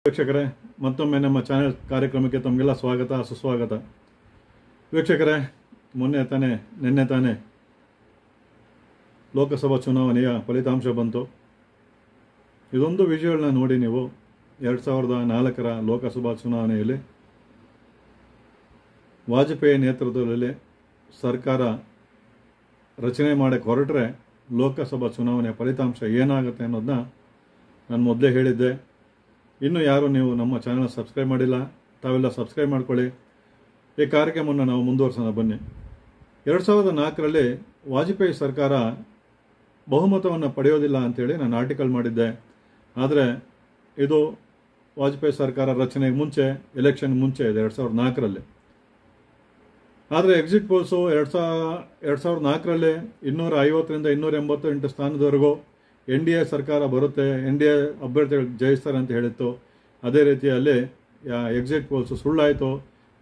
ವೀಕ್ಷಕರೇ, ಮತ್ತೊಮ್ಮೆ ನಮ್ಮ ಚಾನೆಲ್ ಕಾರ್ಯಕ್ರಮಕ್ಕೆ ತಮಗೆಲ್ಲ ಸ್ವಾಗತ ಸುಸ್ವಾಗತ. ವೀಕ್ಷಕರೇ, ನಿನ್ನೆ ತಾನೇ ಲೋಕಸಭಾ ಚುನಾವಣೆಯ ಫಲಿತಾಂಶ ಬಂತು. ಇದೊಂದು ವಿಜುವಲ್ನ ನೋಡಿ ನೀವು. 2004ರ ಲೋಕಸಭಾ ಚುನಾವಣೆಯಲ್ಲಿ ವಾಜಪೇಯಿ ನೇತೃತ್ವದಲ್ಲಿ ಸರ್ಕಾರ ರಚನೆ ಮಾಡಕ್ಕೆ ಹೊರಟ್ರೆ ಲೋಕಸಭಾ ಚುನಾವಣೆಯ ಫಲಿತಾಂಶ ಏನಾಗುತ್ತೆ ಅನ್ನೋದನ್ನ ನಾನು ಮೊದಲೇ ಹೇಳಿದ್ದೆ. ಇನ್ನೂ ಯಾರು ನೀವು ನಮ್ಮ ಚಾನಲ್ ಸಬ್ಸ್ಕ್ರೈಬ್ ಮಾಡಿಲ್ಲ, ತಾವೆಲ್ಲ ಸಬ್ಸ್ಕ್ರೈಬ್ ಮಾಡ್ಕೊಳ್ಳಿ. ಈ ಕಾರ್ಯಕ್ರಮವನ್ನು ನಾವು ಮುಂದುವರ್ಸೋಣ ಬನ್ನಿ. 2004ರಲ್ಲಿ ವಾಜಪೇಯಿ ಸರ್ಕಾರ ಬಹುಮತವನ್ನು ಪಡೆಯೋದಿಲ್ಲ ಅಂಥೇಳಿ ನಾನು ಆರ್ಟಿಕಲ್ ಮಾಡಿದ್ದೆ. ಆದರೆ ಇದು ವಾಜಪೇಯಿ ಸರ್ಕಾರ ರಚನೆಗೆ ಮುಂಚೆ, ಎಲೆಕ್ಷನ್ ಮುಂಚೆ ಇದೆ 2004ರಲ್ಲಿ. ಆದರೆ ಎಕ್ಸಿಟ್ ಪೋಲ್ಸು 2004ರಲ್ಲಿ 250ರಿಂದ 288 ಸ್ಥಾನದವರೆಗೂ NDA ಸರ್ಕಾರ ಬರುತ್ತೆ, NDA ಅಭ್ಯರ್ಥಿಗಳು ಜಯಿಸ್ತಾರೆ ಅಂತ ಹೇಳಿತ್ತು. ಅದೇ ರೀತಿಯಲ್ಲಿ ಎಕ್ಸಿಟ್ ಪೋಲ್ಸು ಸುಳ್ಳಾಯಿತು.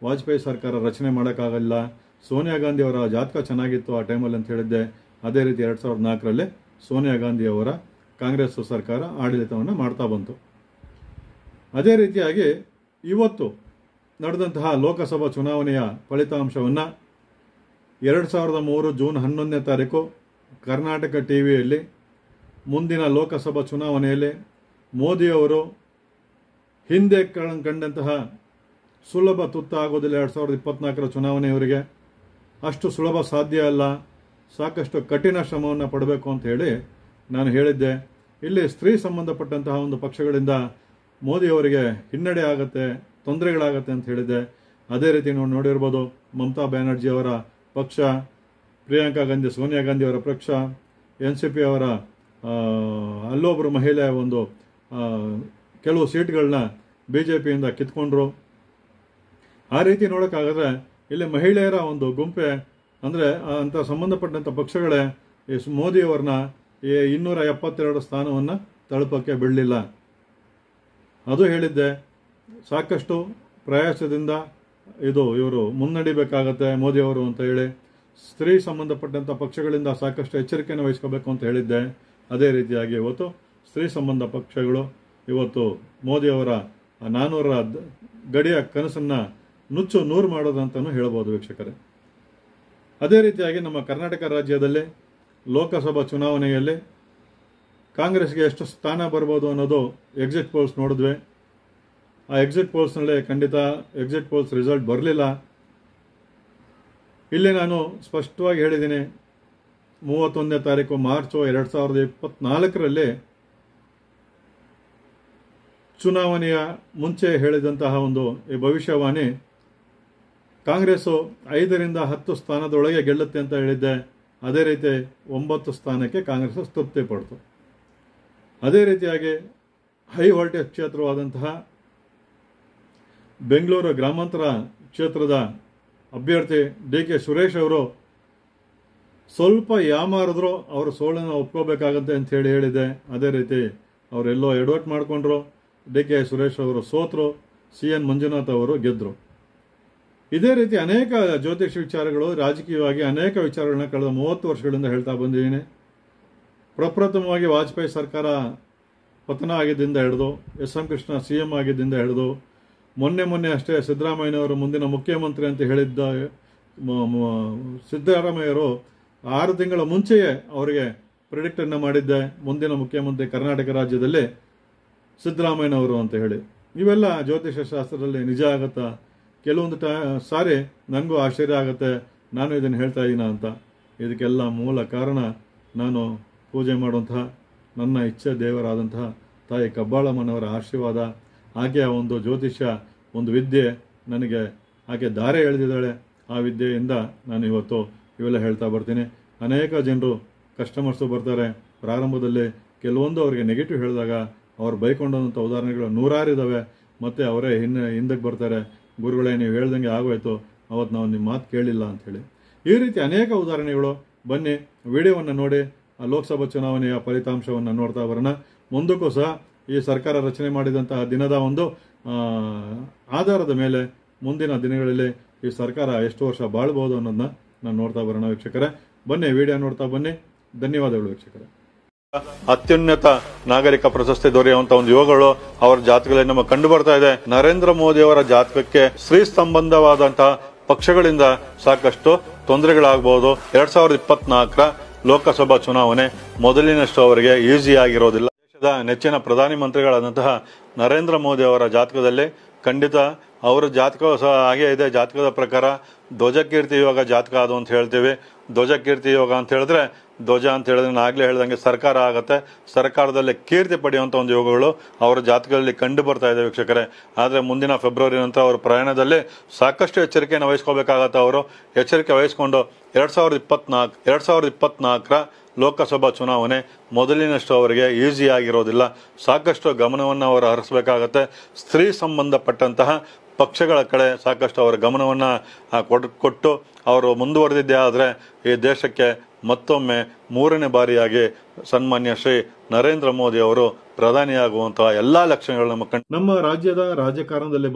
ವಾಜಪೇಯಿ ಸರ್ಕಾರ ರಚನೆ ಮಾಡೋಕ್ಕಾಗಲ್ಲ, ಸೋನಿಯಾ ಗಾಂಧಿ ಅವರ ಜಾತಕ ಚೆನ್ನಾಗಿತ್ತು ಆ ಟೈಮಲ್ಲಿ ಅಂತ ಹೇಳಿದ್ದೆ. ಅದೇ ರೀತಿ 2004ರಲ್ಲಿ ಸೋನಿಯಾ ಗಾಂಧಿ ಅವರ ಕಾಂಗ್ರೆಸ್ ಸರ್ಕಾರ ಆಡಳಿತವನ್ನು ಮಾಡ್ತಾ ಬಂತು. ಅದೇ ರೀತಿಯಾಗಿ ಇವತ್ತು ನಡೆದಂತಹ ಲೋಕಸಭಾ ಚುನಾವಣೆಯ ಫಲಿತಾಂಶವನ್ನು 2003 ಜೂನ್ 11ನೇ ತಾರೀಕು ಕರ್ನಾಟಕ ಟಿವಿಯಲ್ಲಿ ಮುಂದಿನ ಲೋಕಸಭಾ ಚುನಾವಣೆಯಲ್ಲಿ ಮೋದಿಯವರು ಹಿಂದೆ ಕಂಡಂತಹ ಸುಲಭ ತುತ್ತಾಗೋದಿಲ್ಲ 2024ರ ಚುನಾವಣೆಯವರಿಗೆ. ಅಷ್ಟು ಸುಲಭ ಸಾಧ್ಯ ಅಲ್ಲ, ಸಾಕಷ್ಟು ಕಠಿಣ ಶ್ರಮವನ್ನು ಪಡಬೇಕು ಅಂತ ಹೇಳಿ ನಾನು ಹೇಳಿದ್ದೆ. ಇಲ್ಲಿ ಸ್ತ್ರೀ ಸಂಬಂಧಪಟ್ಟಂತಹ ಒಂದು ಪಕ್ಷಗಳಿಂದ ಮೋದಿಯವರಿಗೆ ಹಿನ್ನಡೆ ಆಗುತ್ತೆ, ತೊಂದರೆಗಳಾಗತ್ತೆ ಅಂತ ಹೇಳಿದ್ದೆ. ಅದೇ ರೀತಿ ನಾವು ನೋಡಿರ್ಬೋದು, ಮಮತಾ ಬ್ಯಾನರ್ಜಿ ಅವರ ಪಕ್ಷ, ಪ್ರಿಯಾಂಕಾ ಗಾಂಧಿ, ಸೋನಿಯಾ ಗಾಂಧಿ ಅವರ ಪಕ್ಷ, NCP ಅವರ ಅಲ್ಲೊಬ್ಬರು ಮಹಿಳೆಯ ಒಂದು ಕೆಲವು ಸೀಟ್ಗಳನ್ನ BJPಯಿಂದ ಕಿತ್ಕೊಂಡ್ರು. ಆ ರೀತಿ ನೋಡೋಕ್ಕಾಗದ್ರೆ ಇಲ್ಲಿ ಮಹಿಳೆಯರ ಒಂದು ಗುಂಪೆ ಅಂದರೆ ಅಂತ ಸಂಬಂಧಪಟ್ಟಂಥ ಪಕ್ಷಗಳೇ ಈ ಮೋದಿಯವ್ರನ್ನ ಈ 272 ಸ್ಥಾನವನ್ನು ತಲುಪಕ್ಕೆ ಬಿಡಲಿಲ್ಲ. ಅದು ಹೇಳಿದ್ದೆ. ಸಾಕಷ್ಟು ಪ್ರಯಾಸದಿಂದ ಇವರು ಮುನ್ನಡಿಬೇಕಾಗತ್ತೆ ಮೋದಿಯವರು ಅಂತ ಹೇಳಿ ಸ್ತ್ರೀ ಸಂಬಂಧಪಟ್ಟಂಥ ಪಕ್ಷಗಳಿಂದ ಸಾಕಷ್ಟು ಎಚ್ಚರಿಕೆಯನ್ನು ವಹಿಸ್ಕೋಬೇಕು ಅಂತ ಹೇಳಿದ್ದೆ. ಅದೇ ರೀತಿಯಾಗಿ ಇವತ್ತು ಸ್ತ್ರೀ ಸಂಬಂಧ ಪಕ್ಷಗಳು ಇವತ್ತು ಮೋದಿಯವರ 400ರ ಗಡಿಯ ಕನಸನ್ನು ನುಚ್ಚು ನೂರು ಮಾಡೋದಂತಲೂ ಹೇಳ್ಬೋದು ವೀಕ್ಷಕರೇ. ಅದೇ ರೀತಿಯಾಗಿ ನಮ್ಮ ಕರ್ನಾಟಕ ರಾಜ್ಯದಲ್ಲಿ ಲೋಕಸಭಾ ಚುನಾವಣೆಯಲ್ಲಿ ಕಾಂಗ್ರೆಸ್ಗೆ ಎಷ್ಟು ಸ್ಥಾನ ಬರ್ಬೋದು ಅನ್ನೋದು ಎಕ್ಸಿಟ್ ಪೋಲ್ಸ್ ನೋಡಿದ್ವಿ. ಆ ಎಕ್ಸಿಟ್ ಪೋಲ್ಸ್ನಲ್ಲಿ ಖಂಡಿತ ಎಕ್ಸಿಟ್ ಪೋಲ್ಸ್ ರಿಸಲ್ಟ್ ಬರಲಿಲ್ಲ. ಇಲ್ಲಿ ನಾನು ಸ್ಪಷ್ಟವಾಗಿ ಹೇಳಿದ್ದೀನಿ, 31ನೇ ತಾರೀಕು ಮಾರ್ಚು 2024ರಲ್ಲಿ ಚುನಾವಣೆಯ ಮುಂಚೆ ಹೇಳಿದಂತಹ ಒಂದು ಈ ಭವಿಷ್ಯವಾಣಿ ಕಾಂಗ್ರೆಸ್ಸು 5ರಿಂದ 10 ಸ್ಥಾನದೊಳಗೆ ಗೆಲ್ಲುತ್ತೆ ಅಂತ ಹೇಳಿದ್ದೆ. ಅದೇ ರೀತಿ 9 ಸ್ಥಾನಕ್ಕೆ ಕಾಂಗ್ರೆಸ್ ತೃಪ್ತಿ ಪಡ್ತು. ಅದೇ ರೀತಿಯಾಗಿ ಹೈ ವೋಲ್ಟೇಜ್ ಕ್ಷೇತ್ರವಾದಂತಹ ಬೆಂಗಳೂರು ಗ್ರಾಮಾಂತರ ಕ್ಷೇತ್ರದ ಅಭ್ಯರ್ಥಿ DK ಸುರೇಶ್ ಅವರು ಸ್ವಲ್ಪ ಯಾಮಾರಿದ್ರು, ಅವರು ಸೋಲನ್ನು ಒಪ್ಕೋಬೇಕಾಗತ್ತೆ ಅಂತ ಹೇಳಿದೆ. ಅದೇ ರೀತಿ ಅವರೆಲ್ಲೋ ಎಡವಟ್ ಮಾಡಿಕೊಂಡ್ರು. DK ಸುರೇಶ್ ಅವರು ಸೋತರು, CN ಮಂಜುನಾಥ್ ಅವರು ಗೆದ್ದರು. ಇದೇ ರೀತಿ ಅನೇಕ ಜ್ಯೋತಿಷ ವಿಚಾರಗಳು, ರಾಜಕೀಯವಾಗಿ ಅನೇಕ ವಿಚಾರಗಳನ್ನ ಕಳೆದ 30 ವರ್ಷಗಳಿಂದ ಹೇಳ್ತಾ ಬಂದಿದ್ದೀನಿ. ಪ್ರಪ್ರಥಮವಾಗಿ ವಾಜಪೇಯಿ ಸರ್ಕಾರ ಪತನ ಆಗಿದ್ದರಿಂದ ಹಿಡಿದು, SM ಕೃಷ್ಣ CM ಆಗಿದ್ದರಿಂದ ಹಿಡಿದು, ಮೊನ್ನೆ ಅಷ್ಟೇ ಸಿದ್ದರಾಮಯ್ಯನವರು ಮುಂದಿನ ಮುಖ್ಯಮಂತ್ರಿ ಅಂತ ಹೇಳಿದ್ದ ಸಿದ್ದರಾಮಯ್ಯರು 6 ತಿಂಗಳ ಮುಂಚೆಯೇ ಅವರಿಗೆ ಪ್ರಿಡಿಕ್ಟನ್ನು ಮಾಡಿದ್ದೆ, ಮುಂದಿನ ಮುಖ್ಯಮಂತ್ರಿ ಕರ್ನಾಟಕ ರಾಜ್ಯದಲ್ಲಿ ಸಿದ್ದರಾಮಯ್ಯನವರು ಅಂತ ಹೇಳಿ. ಇವೆಲ್ಲ ಜ್ಯೋತಿಷ ಶಾಸ್ತ್ರದಲ್ಲಿ ನಿಜ ಆಗುತ್ತಾ? ಕೆಲವೊಂದು ಸಾರಿ ನನಗೂ ಆಶ್ಚರ್ಯ ಆಗುತ್ತೆ, ನಾನು ಇದನ್ನು ಹೇಳ್ತಾ ಇದ್ದೀನ ಅಂತ. ಇದಕ್ಕೆಲ್ಲ ಮೂಲ ಕಾರಣ ನಾನು ಪೂಜೆ ಮಾಡುವಂತಹ ನನ್ನ ಇಚ್ಛೆ ದೇವರಾದಂತಹ ತಾಯಿ ಕಬ್ಬಾಳಮ್ಮನವರ ಆಶೀರ್ವಾದ. ಆಕೆಯ ಒಂದು ಜ್ಯೋತಿಷ್ಯ, ಒಂದು ವಿದ್ಯೆ ನನಗೆ ಆಕೆ ದಾರೆ ಎಳೆದಿದ್ದಾಳೆ. ಆ ವಿದ್ಯೆಯಿಂದ ನಾನು ಇವತ್ತು ಇವೆಲ್ಲ ಹೇಳ್ತಾ ಬರ್ತೀನಿ. ಅನೇಕ ಜನರು ಕಸ್ಟಮರ್ಸು ಬರ್ತಾರೆ, ಪ್ರಾರಂಭದಲ್ಲಿ ಕೆಲವೊಂದು ಅವರಿಗೆ ನೆಗೆಟಿವ್ ಹೇಳಿದಾಗ ಅವ್ರು ಬೈಕೊಂಡಂಥ ಉದಾಹರಣೆಗಳು ನೂರಾರಿದ್ದಾವೆ. ಮತ್ತು ಅವರೇ ಹಿಂದಕ್ಕೆ ಬರ್ತಾರೆ, ಗುರುಗಳೇ ನೀವು ಹೇಳ್ದಂಗೆ ಆಗೋಯ್ತು, ಅವತ್ತು ನಾವು ನಿಮ್ಮ ಮಾತು ಕೇಳಿಲ್ಲ ಅಂಥೇಳಿ. ಈ ರೀತಿ ಅನೇಕ ಉದಾಹರಣೆಗಳು. ಬನ್ನಿ ವಿಡಿಯೋವನ್ನು ನೋಡಿ ಆ ಲೋಕಸಭಾ ಚುನಾವಣೆಯ ಫಲಿತಾಂಶವನ್ನು ನೋಡ್ತಾ ಬರೋಣ. ಮುಂದಕ್ಕೂ ಸಹ ಈ ಸರ್ಕಾರ ರಚನೆ ಮಾಡಿದಂತಹ ದಿನದ ಒಂದು ಆಧಾರದ ಮೇಲೆ ಮುಂದಿನ ದಿನಗಳಲ್ಲಿ ಈ ಸರ್ಕಾರ ಎಷ್ಟು ವರ್ಷ ಬಾಳ್ಬೋದು ಅನ್ನೋದನ್ನ ನಾನು ನೋಡ್ತಾ ಬರೋಣ ವೀಕ್ಷಕರೇ. ಬನ್ನಿ ವಿಡಿಯೋ ನೋಡ್ತಾ ಬನ್ನಿ. ಧನ್ಯವಾದಗಳು ವೀಕ್ಷಕರೇ. ಅತ್ಯುನ್ನತ ನಾಗರಿಕ ಪ್ರಶಸ್ತಿ ದೊರೆಯುವಂತ ಒಂದು ಯೋಗಗಳು ಅವರ ಜಾತಕದಲ್ಲಿ ನಮಗೆ ಕಂಡು ಬರ್ತಾ ಇದೆ. ನರೇಂದ್ರ ಮೋದಿ ಅವರ ಜಾತಕಕ್ಕೆ ಸ್ತ್ರೀ ಸಂಬಂಧವಾದಂತಹ ಪಕ್ಷಗಳಿಂದ ಸಾಕಷ್ಟು ತೊಂದರೆಗಳಾಗಬಹುದು. 2024ರ ಲೋಕಸಭಾ ಚುನಾವಣೆ ಮೊದಲಿನಷ್ಟು ಅವರಿಗೆ ಈಸಿ ಆಗಿರೋದಿಲ್ಲ. ದೇಶದ ನೆಚ್ಚಿನ ಪ್ರಧಾನಿ ಮಂತ್ರಿಗಳಾದಂತಹ ನರೇಂದ್ರ ಮೋದಿ ಅವರ ಜಾತಕದಲ್ಲಿ ಖಂಡಿತ ಅವರ ಜಾತಕ ಸಹ ಹಾಗೆ ಇದೆ. ಜಾತಕದ ಪ್ರಕಾರ ಧ್ವಜಕೀರ್ತಿ ಯೋಗ ಜಾತಕ ಅದು ಅಂತ ಹೇಳ್ತೀವಿ. ಧ್ವಜಕೀರ್ತಿ ಯೋಗ ಅಂತ ಹೇಳಿದ್ರೆ ಧ್ವಜ ಅಂತ ಹೇಳಿದ್ರೆ ನಾನು ಆಗ್ಲೇ ಹೇಳ್ದಂಗೆ ಸರ್ಕಾರ ಆಗತ್ತೆ. ಸರ್ಕಾರದಲ್ಲಿ ಕೀರ್ತಿ ಪಡೆಯುವಂತ ಒಂದು ಯೋಗಗಳು ಅವರ ಜಾತಕದಲ್ಲಿ ಕಂಡು ಬರ್ತಾ ಇದೆ ವೀಕ್ಷಕರೇ. ಆದ್ರೆ ಮುಂದಿನ ಫೆಬ್ರವರಿ ನಂತರ ಅವರ ಪ್ರಯಾಣದಲ್ಲಿ ಸಾಕಷ್ಟು ಎಚ್ಚರಿಕೆಯನ್ನು ವಹಿಸ್ಕೋಬೇಕಾಗತ್ತೆ. ಅವರು ಎಚ್ಚರಿಕೆ ವಹಿಸಿಕೊಂಡು 2024ರ ಲೋಕಸಭಾ ಚುನಾವಣೆ ಮೊದಲಿನಷ್ಟು ಅವರಿಗೆ ಈಸಿ ಆಗಿರೋದಿಲ್ಲ. ಸಾಕಷ್ಟು ಗಮನವನ್ನು ಅವರು ಹರಿಸಬೇಕಾಗತ್ತೆ. ಸ್ತ್ರೀ ಸಂಬಂಧಪಟ್ಟಂತಹ ಪಕ್ಷಗಳ ಕಡೆ ಸಾಕಷ್ಟು ಅವರ ಗಮನವನ್ನು ಕೊಟ್ಟು ಅವರು ಮುಂದುವರೆದಿದ್ದೇ ಆದರೆ ಈ ದೇಶಕ್ಕೆ ಮತ್ತೊಮ್ಮೆ 3ನೇ ಬಾರಿಯಾಗಿ ಸನ್ಮಾನ್ಯ ಶ್ರೀ ನರೇಂದ್ರ ಮೋದಿ ಅವರು ಪ್ರಧಾನಿಯಾಗುವಂತಹ ಎಲ್ಲಾ ಲಕ್ಷಣಗಳು ನಮ್ಮ ರಾಜ್ಯದ ರಾಜಕಾರಣದಲ್ಲಿ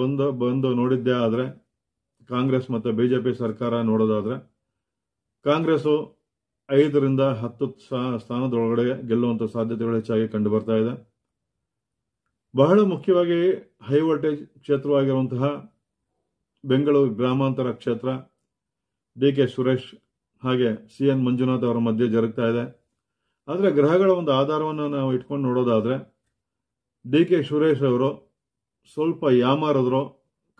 ಬಂದು ನೋಡಿದ್ದೇ ಆದ್ರೆ ಕಾಂಗ್ರೆಸ್ ಮತ್ತು ಬಿಜೆಪಿ ಸರ್ಕಾರ ನೋಡೋದಾದ್ರೆ ಕಾಂಗ್ರೆಸ್ 5ರಿಂದ 10 ಸ್ಥಾನದೊಳಗಡೆ ಗೆಲ್ಲುವಂತ ಸಾಧ್ಯತೆಗಳು ಹೆಚ್ಚಾಗಿ ಕಂಡು ಬರ್ತಾ ಇದೆ. ಬಹಳ ಮುಖ್ಯವಾಗಿ ಹೈ ವೋಲ್ಟೇಜ್ ಕ್ಷೇತ್ರವಾಗಿರುವಂತಹ ಬೆಂಗಳೂರು ಗ್ರಾಮಾಂತರ ಕ್ಷೇತ್ರ ಡಿ ಕೆ ಸುರೇಶ್ ಹಾಗೆ CN ಮಂಜುನಾಥ್ ಅವರ ಮಧ್ಯೆ ಜರುಗ್ತಾ ಇದೆ. ಆದರೆ ಗ್ರಹಗಳ ಒಂದು ಆಧಾರವನ್ನು ನಾವು ಇಟ್ಕೊಂಡು ನೋಡೋದಾದ್ರೆ ಡಿ ಕೆ ಸುರೇಶ್ ಅವರು ಸ್ವಲ್ಪ ಯಾಮಾರಿದ್ರು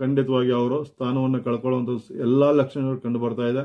ಖಂಡಿತವಾಗಿ ಅವರು ಸ್ಥಾನವನ್ನು ಕಳ್ಕೊಳ್ಳುವಂಥ ಎಲ್ಲಾ ಲಕ್ಷಣಗಳು ಕಂಡು ಬರ್ತಾ ಇದೆ.